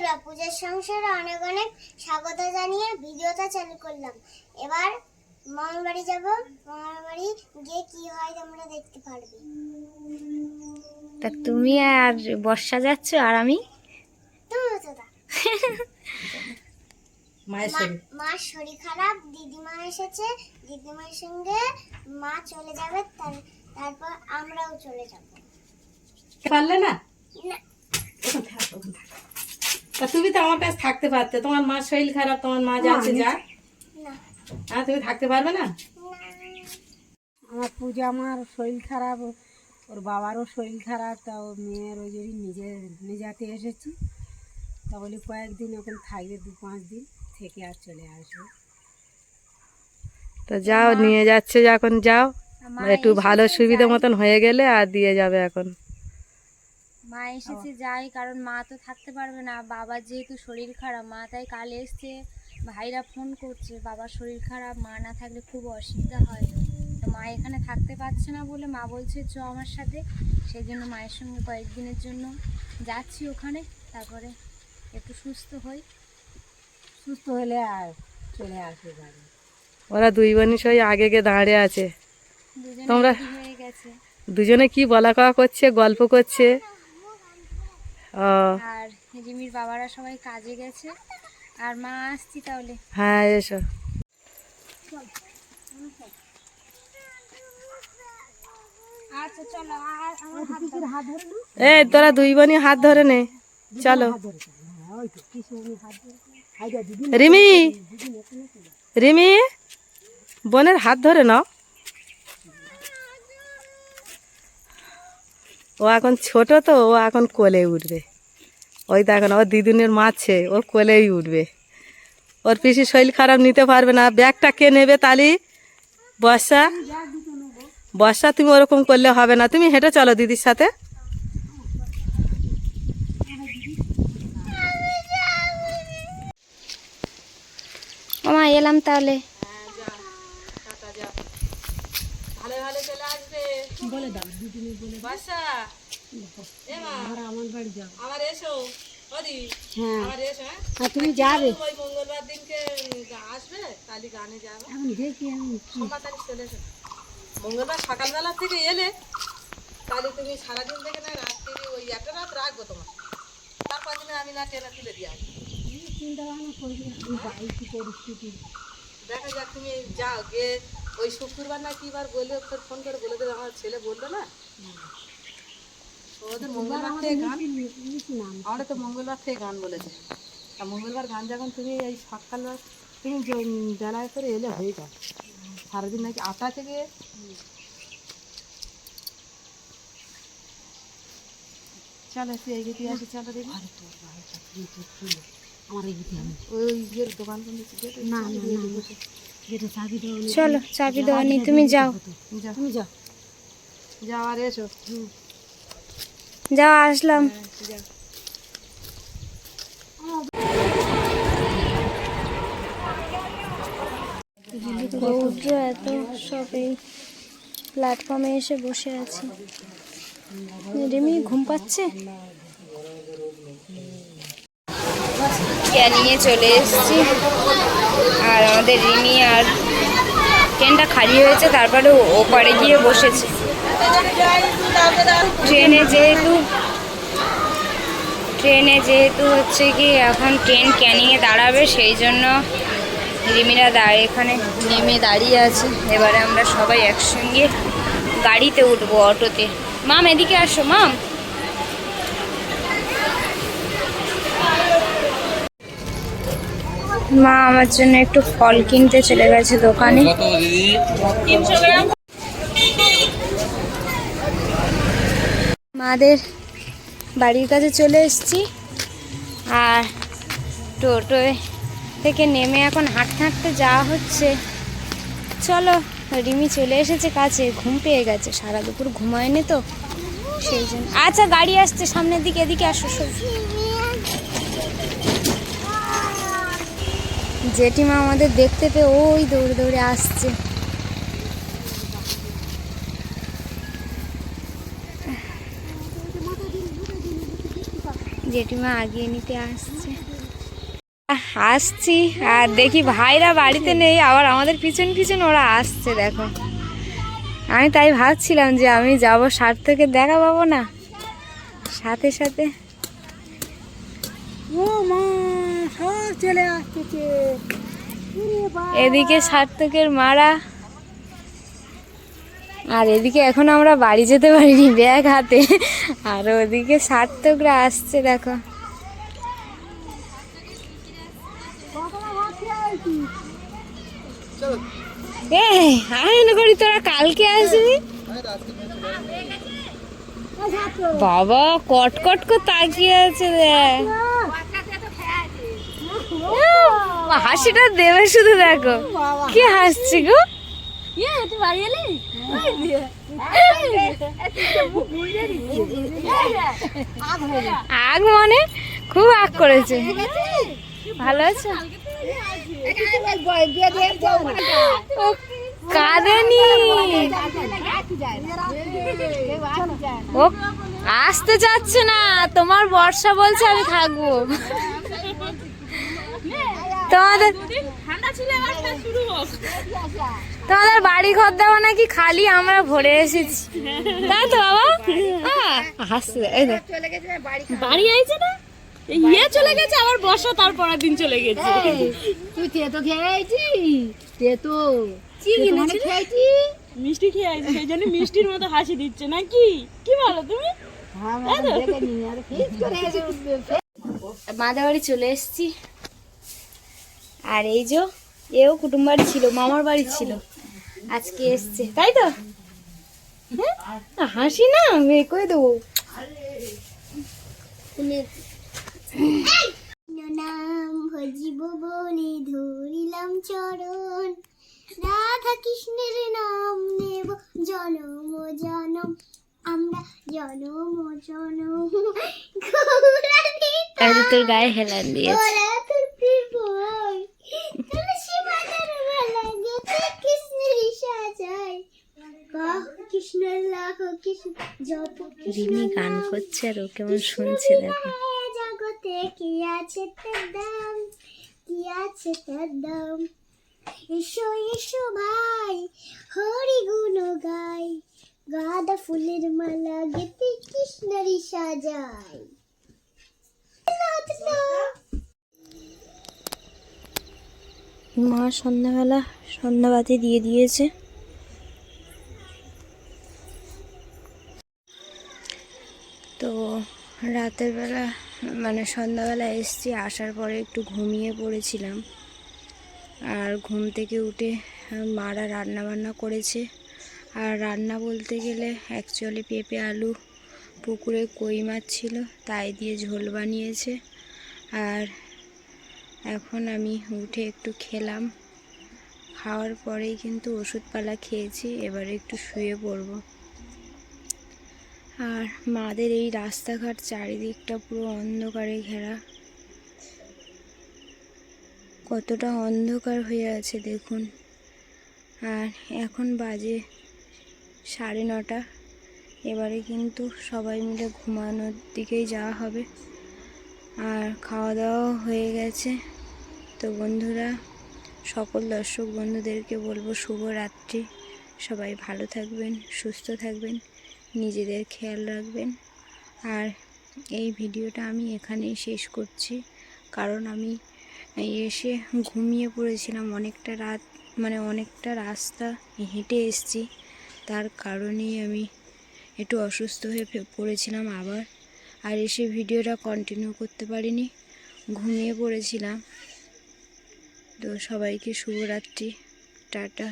বন্ধুরা, পূজার সংসারে অনেক অনেক স্বাগত জানিয়ে ভিডিওটা চালু করলাম। এবার মামার বাড়ি যাব। মামার বাড়ি গিয়ে কি হয় তোমরা দেখতে পারবে। তা তুমি আর বর্ষা যাচ্ছ আর আমি মার শরীর খারাপ, দিদিমা এসেছে, দিদিমার সঙ্গে মা চলে যাবে, তারপর আমরাও চলে যাব। পারলে না? না, তা তুমি তো আমার কাছে থাকতে পারতে, তোমার মার শরীর খারাপ, তোমার মা যাচ্ছে যাক। না, হ্যাঁ, তুমি থাকতে পারবে না? আমার পূজা, আমার শরীর খারাপ, ওর বাবারও শরীর খারাপ, তা ও মেয়ের ওই জন্য নিজেতে এসেছি। তা বলি কয়েকদিন ওখানে থাকবে, 2-5 দিন থেকে আর চলে আসবে। তো যাও, নিয়ে যাচ্ছে যখন যাও, একটু ভালো সুবিধা মতন হয়ে গেলে আর দিয়ে যাবে। এখন মা এসেছে যাই, কারণ মা তো থাকতে পারবে না, বাবার যেহেতু শরীর খারাপ, মা তাই কাল এসছে। ভাইরা ফোন করছে বাবার শরীর খারাপ, মা না থাকলে খুব অসুবিধা হয়। তো মা এখানে থাকতে পারছে না বলে মা বলছে চ আমার সাথে। সেই জন্য মায়ের সঙ্গে কয়েকদিনের জন্য যাচ্ছি ওখানে, তারপরে একটু সুস্থ হই। সুস্থ হলে আর চলে আসবে বাড়ি। ওরা দুই বোনই সই আগে গিয়ে দাঁড়িয়ে আছে। দুজনে তোমরা ready হয়ে গেছে। দুজনে কি বলা কওয়া করছে, গল্প করছে। ও আর রিমির বাবারা সবাই কাজে গেছে, আর মা আসছি তাহলে। হ্যাঁ, এসো। আচ্ছা চলো, আর আমার হাত ধরো। এই তোরা দুই বোনই হাত ধরে নে, চলো। রিমি, রিমি, বোনের হাত ধরে নাও। ও এখন ছোট তো, ও এখন কোলে উঠবে। ওই দেখেন ওর দিদুনের মাছে, ও কোলেই উঠবে। ওর পিসির শরীর খারাপ, নিতে পারবে না। ব্যাগটা কে নেবে তালি? বর্ষা, বর্ষা তুমি ওরকম করলে হবে না, তুমি হেঁটে চলো দিদির সাথে। মামা এলাম তাহলে। ভালো ভালো চলে আসবে বলে দাও, দুদিনই বলে দাও। বর্ষা, আমার বাড়ি যাও। আমার এসো ওদি, হ্যাঁ, আমার এসো। হ্যাঁ, আর তুমি যাবে? ওই মঙ্গলবার দিনকে আসবে, তালি গানে যাবে। এখন দেখি আমি সোমবার তারিখ চলে এসো। মঙ্গলবার সকালবেলা থেকে এলে তাহলে তুমি সারাদিন থেকে না রাত্রি ওই একটা রাত রাখবো তোমার, তারপর দিনে আমি না ট্রেনে তুলে দিয়ে আসবো। চিন্তা ভাবনা করবি, বাড়ি কি পরিস্থিতি। দেখা যাক, তুমি যাও গিয়ে ওই শুক্রবার না কি বার বলে ওকে ফোন করে বলে দেবে। আমার ছেলে বললো না, ওদের মঙ্গলবার থেকে গান, আমরা তো মঙ্গলবার থেকে গান বলেছে। আর মঙ্গলবার গান যখন তুমি এই সকালবেলা তুমি বেলায় করে এলে হয়ে যাও। সারাদিন নাকি 8টা থেকে চলো তুই এই গেতে আসি, চলো দেখি। আমার এই দিতে হবে। ওই ইয়ের দোকান কোন দিকে? না না না, যেটা চাবি দেওয়া নেই। চলো, চাবি দেওয়া নেই, তুমি যাও। যাও, তুমি যাও। যাও আর এসো। যাও, আসলাম। যাও। রৌদ্র এত, সব এই প্ল্যাটফর্মে এসে বসে আছে। রিমি ঘুম পাচ্ছে, নিয়ে চলে এসেছি। আর আমাদের রিমি আর ট্রেনটা খালি হয়েছে, তারপরে ওপারে গিয়ে বসেছে। ট্রেনে যেহেতু হচ্ছে কি এখন ট্রেন ক্যানিংয়ে দাঁড়াবে, সেই জন্য রিমিরা এখানে নেমে দাঁড়িয়ে আছে। এবারে আমরা সবাই একসঙ্গে গাড়িতে উঠবো, অটোতে। মাম এদিকে আসো, মাম। মা আমার জন্য একটু ফল কিনতে চলে গেছে দোকানে। মাদের বাড়ির কাছে চলে এসেছি, আর টোটোয় থেকে নেমে এখন হাঁটতে হাঁটতে যাওয়া হচ্ছে। চলো, রিমি চলে এসেছে কাছে, ঘুম পেয়ে গেছে, সারা দুপুর ঘুমায়নি তো সেই জন্য। আচ্ছা, গাড়ি আসছে সামনের দিকে, এদিকে আসো। জেঠিমা আমাদের দেখতে পেয়ে ওই দৌড়ে দৌড়ে আসছে। জেঠিমা আগিয়ে নিতে আসছে। আসছি আর দেখি ভাইরা বাড়িতে নেই, আবার আমাদের পিছন পিছন ওরা আসছে। দেখো আমি তাই ভাবছিলাম যে আমি যাব, সার্থকের দেখা পাবো না, সাথে সাথে ও মা সব চলে আসতেছে। এদিকে সার্থকের মারা, আর এদিকে এখন আমরা বাড়ি যেতে পারিনি ব্যাগ হাতে, আর ওদিকে সার্থকরা আসছে। দেখো আমি মনে করি তোরা কালকে আসবি। বাবা কটকট করে তাকিয়ে আছে, দেখ হাসিটা দেবে শুধু, দেখো কি হাসছি গো। আগ মানে খুব আগ করেছে। ভালো আছে, কাঁদেনি ও, আসতে চাচ্ছে না। তোমার বর্ষা বলছে আমি থাকবো। তোমাদের বাড়ি ঘর দেওয়া নাকি খালি, আমরা ভরে এসেছি, তাই তো বাবা? হাসছে, এই দেখ বাড়ি আইছে না, ইয়ে চলে গেছে, আবার বর্ষা তার পরের দিন চলে গেছে। তুই তেতো খেয়ে আইছিস? তেতো কি কিনেছিস? খেয়েছি, মিষ্টি খেয়ে আসছে, সেই জন্য মিষ্টির মতো হাসি দিচ্ছে নাকি? কি বলো তুমি? মাদের বাড়ি চলে এসেছি, আর এই যে এও কুটুম বাড়ি ছিল, মামার বাড়ি ছিল, আজকে এসছে, তাই তো? হাসি না আমি কই দেবো। নাম ভজিব বলে ধরিলাম চরণ, রাধা কৃষ্ণের নাম নেব জনম জনম, আমরা জনম জনম। তোর গায়ে হেলান দিয়েছে। কৃষ্ণ লাখ কৃষ্ণ জপ রিমি গান করছে আর ও কেমন শুনছে, দেখো। জগতে কি আছে তার দাম, কি আছে তার দাম। এসো এসো ভাই হরি গুণ গাই, গাঁদা ফুলের মালা গেতে কৃষ্ণেরই সাজাই। মা সন্ধ্যাবেলা সন্ধ্যাবাতি দিয়ে দিয়েছে। তো রাতের বেলা মানে সন্ধ্যাবেলা এসেছি, আসার পরে একটু ঘুমিয়ে পড়েছিলাম, আর ঘুম থেকে উঠে মারা রান্না বান্না করেছে। আর রান্না বলতে গেলে অ্যাকচুয়ালি পেঁপে আলু পুকুরে কই মাছ ছিল, তাই দিয়ে ঝোল বানিয়েছে। আর এখন আমি উঠে একটু খেলাম, খাওয়ার পরেই কিন্তু ওষুধপালা খেয়েছি, এবারে একটু শুয়ে পড়ব। আর মাদের এই রাস্তাঘাট চারিদিকটা পুরো অন্ধকারে ঘেরা, কতটা অন্ধকার হয়ে আছে দেখুন। আর এখন বাজে 9:30, এবারে কিন্তু সবাই মিলে ঘুমানোর দিকেই যাওয়া হবে। আর খাওয়া দাওয়া হয়ে গেছে। তো বন্ধুরা, সকল দর্শক বন্ধুদেরকে বলবো শুভরাত্রি। সবাই ভালো থাকবেন, সুস্থ থাকবেন, নিজেদের খেয়াল রাখবেন। আর এই ভিডিওটা আমি এখানেই শেষ করছি, কারণ আমি এসে ঘুমিয়ে পড়েছিলাম। অনেকটা রাত, মানে অনেকটা রাস্তা হেঁটে এসেছি, তার কারণেই আমি একটু অসুস্থ হয়ে পড়েছিলাম আবার। আর এসে ভিডিওটা কন্টিনিউ করতে পারিনি, ঘুমিয়ে পড়েছিলাম। তো সবাইকে শুভরাত্রি, টাটা।